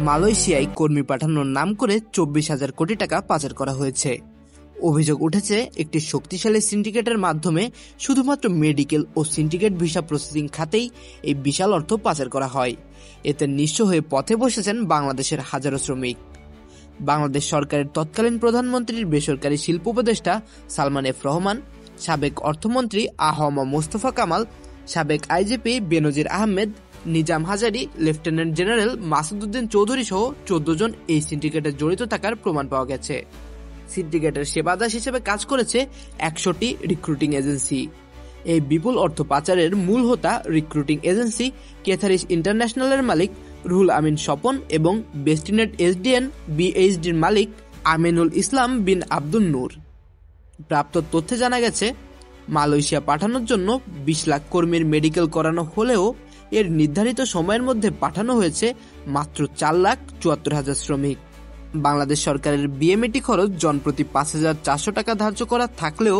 মালয়েশিয়ায় কর্মী পাঠানোর নাম করে 24,000 কোটি টাকা পাচার করা হয়েছে। অভিযোগ উঠেছে একটি শক্তিশালী সিন্ডিকেটের মাধ্যমে শুধুমাত্র মেডিকেল ও সিন্ডিকেট ভিসা প্রসেসিং খাতেই এই বিশাল অর্থ পাচার করা হয়। এতে নিঃস্ব হয়ে পথে বসেছেন বাংলাদেশের হাজারো শ্রমিক। বাংলাদেশ সরকারের তৎকালীন প্রধানমন্ত্রীর বেসরকারি শিল্প উপদেষ্টা সালমান এফ রহমান, সাবেক অর্থমন্ত্রী আহম মোস্তফা কামাল, সাবেক আইজিপি বেনজির আহমেদ, নিজাম হাজারি, লেফটেন্যান্ট জেনারেল মাসুদ উদ্দিন চৌধুরী সহ 14 জন এই সিন্ডিকেটে জড়িত থাকার প্রমাণ পাওয়া গেছে। সিন্ডিকেটের সেবাদাস হিসেবে কাজ করেছে 100টি রিক্রুটিং এজেন্সি। এই বিপুল অর্থ পাচারের মূল হোতা রিক্রুটিং এজেন্সি ক্যাথারিস ইন্টারন্যাশনালের মালিক রুহুল আমিন স্বপন এবং বেস্টিনেট এসডিএন বিএইচডির মালিক আমিনুল ইসলাম বিন আব্দুল নূর। প্রাপ্ত তথ্যে জানা গেছে, মালয়েশিয়া পাঠানোর জন্য 20 লাখ কর্মীর মেডিকেল করানো হলেও এর নির্ধারিত সময়ের মধ্যে পাঠানো হয়েছে মাত্র 4,74,000 শ্রমিক। বাংলাদেশ সরকারের বিএমএটি খরচ জনপ্রতি 5,400 টাকা ধার্য করা থাকলেও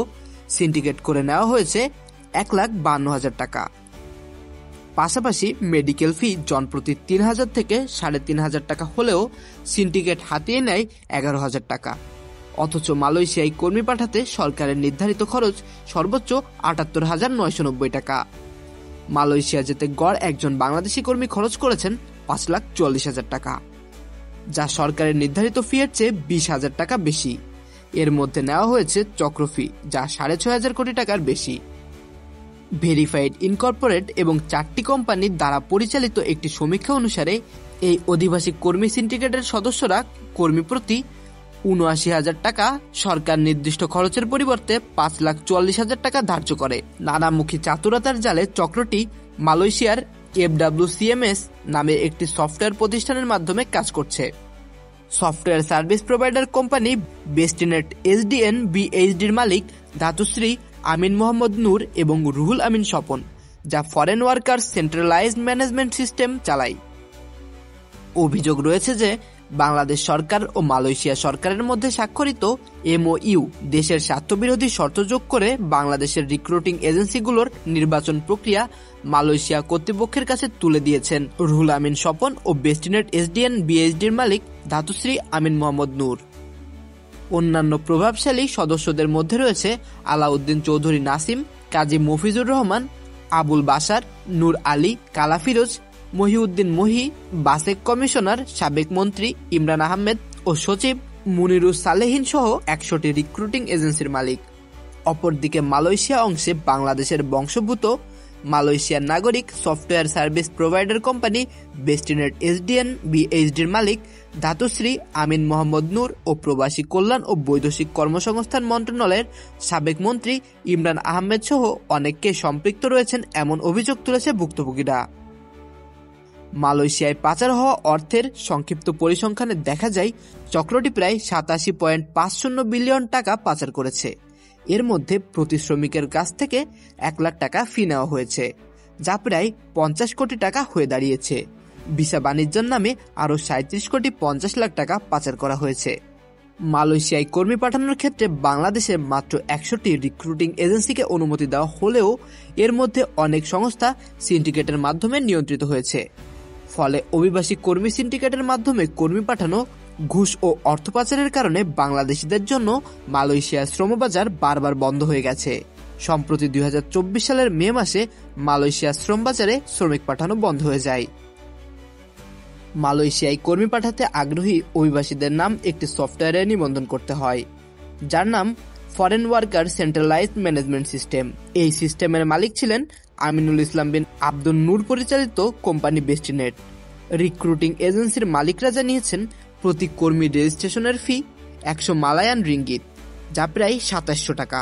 সিন্ডিকেট করে নেওয়া হয়েছে 1,52,000 টাকা। পাশাপাশি মেডিকেল ফি জনপ্রতি 3,000 থেকে 3,500 টাকা হলেও সিন্ডিকেট হাতিয়ে নেয় 11,000 টাকা। অথচ মালয়েশিয়ায় কর্মী পাঠাতে সরকারের নির্ধারিত খরচ সর্বোচ্চ 78,990 টাকা। মালয়েশিয়া যেতে গড় একজন বাংলাদেশি কর্মী খরচ করেছেন 5,40,000 টাকা, যা সরকারের নির্ধারিত ফি এর চেয়ে 20,000 টাকা বেশি। এর মধ্যে নেওয়া হয়েছে চক্রফি, যা 6,500 কোটি টাকার বেশি। ভেরিফাইড ইনকর্পোরেট এবং 4টি কোম্পানির দ্বারা পরিচালিত একটি সমীক্ষা অনুসারে এই অধিবাসী কর্মী সিন্ডিকেটের সদস্যরা কর্মী প্রতি 79,000 টাকা সরকার নির্দিষ্ট খরচের পরিবর্তে 5,44,000 টাকা ধার্য করে। নানামুখী চাতুরতার জালে চক্রটি মালয়েশিয়ার FWCMS নামে একটি সফটওয়্যার প্রতিষ্ঠানের মাধ্যমে কাজ করছে। Software service provider company Bestinet SDN বিএইচডির মালিক ধাতুশ্রী আমিন মোহাম্মদ নূর এবং রুহুল আমিন স্বপন, যা foreign workers centralised management system চালায়। অভিযোগ রয়েছে যে বাংলাদেশ সরকার ও মালয়েশিয়া সরকারের মধ্যে স্বাক্ষরিত MOU দেশের স্বার্থবিরোধী শর্ত যোগ করে বাংলাদেশের রিক্রুটিং এজেন্সিগুলোর নির্বাচন প্রক্রিয়া মালয়েশিয়া কর্তৃপক্ষের কাছে তুলে দিয়েছেন রুহুল আমিন স্বপন ও বেস্টিনেট এসডিএন বিএইচডির মালিক ধাতুশ্রী আমিন মোহাম্মদ নূর। অন্যান্য প্রভাবশালী সদস্যদের মধ্যে রয়েছে আলাউদ্দিন চৌধুরী নাসিম, কাজী মফিজুর রহমান, আবুল বাশার, নূর আলী, কালা ফিরোজ, মহিউদ্দিন মহি, বাসেক কমিশনার, সাবেক মন্ত্রী ইমরান আহমেদ ও সচিব মুনিরুস সালেহীন সহ 100টি রিক্রুটিং এজেন্সির মালিক। অপরদিকে মালয়েশিয়া অংশে বাংলাদেশের বংশোদ্ভূত মালয়েশিয়ার নাগরিক software service provider company Bestinet SDN বিএইচডির মালিক ধাতুশ্রী আমিন মোহাম্মদ নূর ও প্রবাসী কল্যাণ ও বৈদেশিক কর্মসংস্থান মন্ত্রণালয়ের সাবেক মন্ত্রী ইমরান আহমেদ সহ অনেককে সম্পৃক্ত রয়েছেন এমন অভিযোগ তুলেছে ভুক্তভোগীরা। মালয়েশিয়ায় পাচার হওয়া অর্থের সংক্ষিপ্ত পরিসংখ্যানে দেখা যায়, চক্রটি প্রায় 87.50 বিলিয়ন টাকা পাচার করেছে। এর মধ্যে প্রতি শ্রমিকের কাছ থেকে 1 লাখ টাকা ফি নেওয়া হয়েছে, যা প্রায় 50 কোটি টাকা হয়ে দাঁড়িয়েছে। ভিসা বাণিজ্যের নামে আরও 37,50,00,000 টাকা পাচার করা হয়েছে। মালয়েশিয়ায় কর্মী পাঠানোর ক্ষেত্রে বাংলাদেশে মাত্র 100টি রিক্রুটিং এজেন্সিকে অনুমতি দেওয়া হলেও এর মধ্যে অনেক সংস্থা সিন্ডিকেটের মাধ্যমে নিয়ন্ত্রিত হয়েছে। ফলে অভিবাসী কর্মী সিন্ডিকেটের মাধ্যমে কর্মী পাঠানো, ঘুষ ও অর্থ পাচারের কারণে বাংলাদেশিদের জন্য মালয়েশিয়ার শ্রমবাজার বারবার বন্ধ হয়ে গেছে। সম্প্রতি 2024 সালের মে মাসে মালয়েশিয়ার শ্রমবাজারে শ্রমিক পাঠানো বন্ধ হয়ে যায়। মালয়েশিয়ায় কর্মী পাঠাতে আগ্রহী অভিবাসীদের নাম একটি সফটওয়্যারে নিবন্ধন করতে হয়, যার নাম foreign worker centralised management system. এই সিস্টেমের মালিক ছিলেন আমিনুল ইসলাম বিন আব্দুল নূর পরিচালিত কোম্পানি বেস্টিনেট। রিক্রুটিং এজেন্সির মালিকরা জানিয়েছেন প্রতি কর্মী রেজিস্ট্রেশনের ফি 100 মালয়ান রিঙ্গিত, যা প্রায় 2700 টাকা।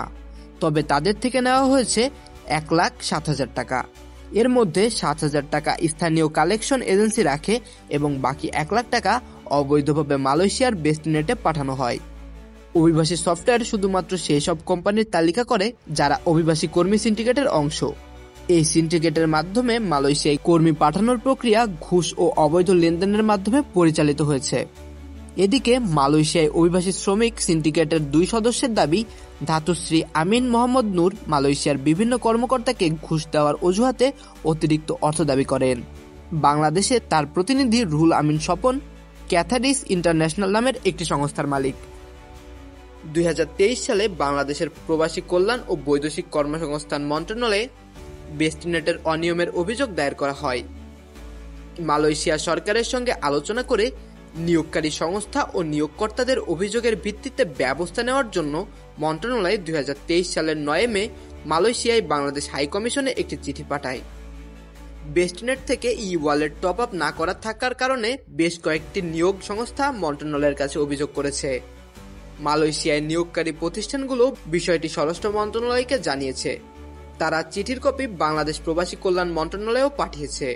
তবে তাদের থেকে নেওয়া হয়েছে 1,07,000 টাকা। এর মধ্যে 7,000 টাকা স্থানীয় কালেকশন এজেন্সি রাখে এবং বাকি 1 লাখ টাকা অবৈধভাবে মালয়েশিয়ার বেস্টিনেটে পাঠানো হয়। অভিবাসী সফটওয়্যার শুধুমাত্র সেই সব কোম্পানির তালিকা করে যারা অভিবাসী কর্মী সিন্ডিকেটের অংশ। এই সিন্ডিকেটের মাধ্যমে মালয়েশিয়ায় কর্মী পাঠানোর প্রক্রিয়া ঘুষ ও অবৈধ লেনদেনের মাধ্যমে পরিচালিত হয়েছে। এদিকে মালয়েশিয়ায় অভিবাসী শ্রমিক সিন্ডিকেটের 2 সদস্যের দাবি, ধাতুশ্রী আমিন মোহাম্মদ নূর মালয়েশিয়ার বিভিন্ন কর্মকর্তাকে ঘুষ দেওয়ার অজুহাতে অতিরিক্ত অর্থ দাবি করেন। বাংলাদেশে তার প্রতিনিধি রুহুল আমিন স্বপন ক্যাথারিস ইন্টারন্যাশনাল নামের একটি সংস্থার মালিক। 2023 সালে বাংলাদেশের প্রবাসী কল্যাণ ও বৈদেশিক কর্মসংস্থান মন্ত্রণালয়ে বেস্টনেটের অনিয়মের অভিযোগ দায়ের করা হয়। মালয়েশিয়া সরকারের সঙ্গে আলোচনা করে নিয়োগকারী সংস্থা ও নিয়োগকর্তাদের অভিযোগের ভিত্তিতে ব্যবস্থা নেওয়ার জন্য মন্ত্রণালয় 2023 সালের 9 মে মালয়েশিয়ায় বাংলাদেশ হাইকমিশনে একটি চিঠি পাঠায়। বেস্টনেট থেকে ওয়ালেট টপ আপ না করা থাকার কারণে বেশ কয়েকটি নিয়োগ সংস্থা মন্ত্রণালয়ের কাছে অভিযোগ করেছে। মালয়েশিয়ায় নিয়োগকারী প্রতিষ্ঠানগুলো বিষয়টি স্বরাষ্ট্র মন্ত্রণালয়কে জানিয়েছে। তারা চিঠির কপি বাংলাদেশ প্রবাসী কল্যাণ মন্ত্রণালয়েও পাঠিয়েছে।